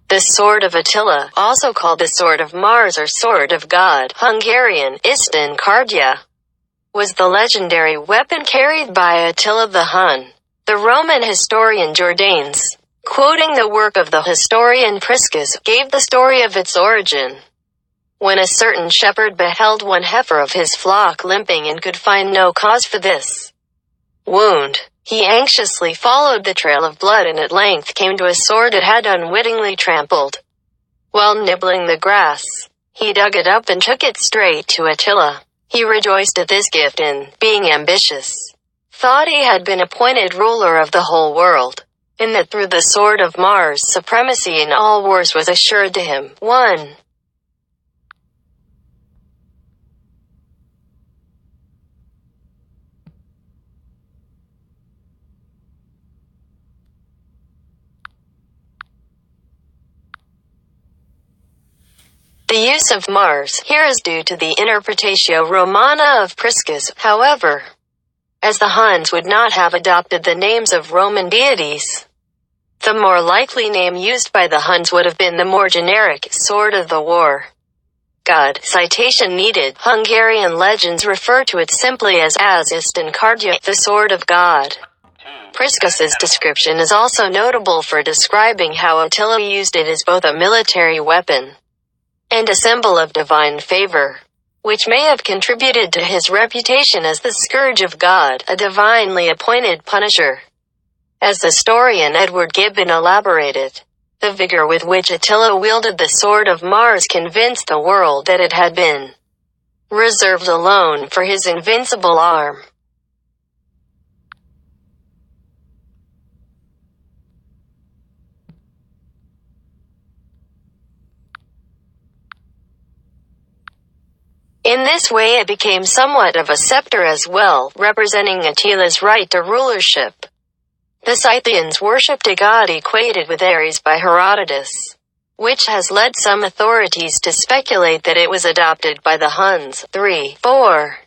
The sword of Attila, also called the sword of Mars or sword of God, Hungarian, Isten Kardja, was the legendary weapon carried by Attila the Hun. The Roman historian Jordanes, quoting the work of the historian Priscus, gave the story of its origin. When a certain shepherd beheld one heifer of his flock limping and could find no cause for this wound, he anxiously followed the trail of blood and at length came to a sword it had unwittingly trampled. While nibbling the grass, he dug it up and took it straight to Attila. He rejoiced at this gift and, being ambitious, thought he had been appointed ruler of the whole world, and that through the sword of Mars supremacy in all wars was assured to him. 1. The use of Mars here is due to the Interpretatio Romana of Priscus, however, as the Huns would not have adopted the names of Roman deities. The more likely name used by the Huns would have been the more generic sword of the war god. Citation needed. Hungarian legends refer to it simply as Isten Kardja, the sword of God. Priscus's description is also notable for describing how Attila used it as both a military weapon and a symbol of divine favor, which may have contributed to his reputation as the scourge of God, a divinely appointed punisher. As historian Edward Gibbon elaborated, the vigor with which Attila wielded the sword of Mars convinced the world that it had been reserved alone for his invincible arm. In this way it became somewhat of a scepter as well, representing Attila's right to rulership. The Scythians worshipped a god equated with Ares by Herodotus, which has led some authorities to speculate that it was adopted by the Huns. 3. 4.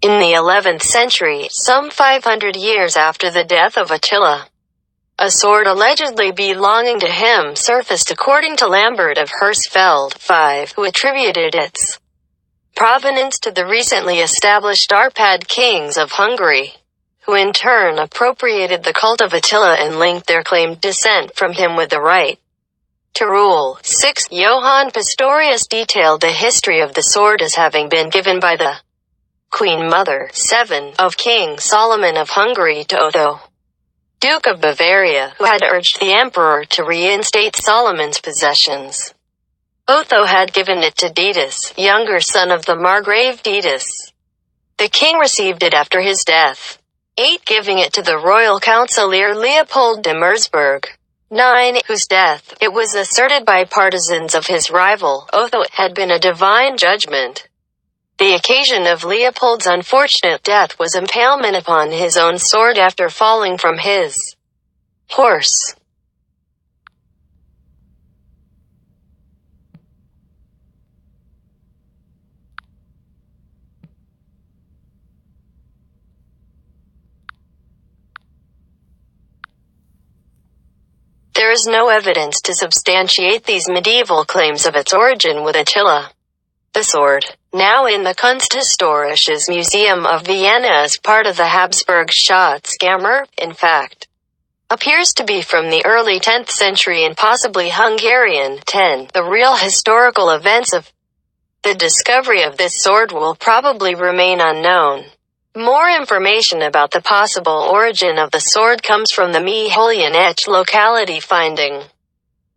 In the 11th century, some 500 years after the death of Attila, a sword allegedly belonging to him surfaced according to Lambert of Hersfeld, 5, who attributed its provenance to the recently established Arpad kings of Hungary, who in turn appropriated the cult of Attila and linked their claimed descent from him with the right to rule. 6. Johann Pastorius detailed the history of the sword as having been given by the Queen Mother, 7, of King Solomon of Hungary to Otho, Duke of Bavaria, who had urged the emperor to reinstate Solomon's possessions. Otho had given it to Didas, younger son of the Margrave Didas. The king received it after his death. 8. Giving it to the royal councillor Leopold de Merzburg, 9, whose death, it was asserted by partisans of his rival, Otho, had been a divine judgment. The occasion of Leopold's unfortunate death was impalement upon his own sword after falling from his horse. There is no evidence to substantiate these medieval claims of its origin with Attila. The sword, now in the Kunsthistorisches Museum of Vienna as part of the Habsburg Schatzkammer, in fact, appears to be from the early 10th century and possibly Hungarian. 10. The real historical events of the discovery of this sword will probably remain unknown. More information about the possible origin of the sword comes from the Miholyanech locality finding.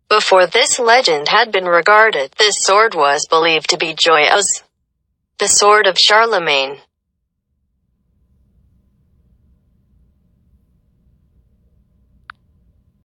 Before this legend had been regarded, this sword was believed to be Joyous, the sword of Charlemagne.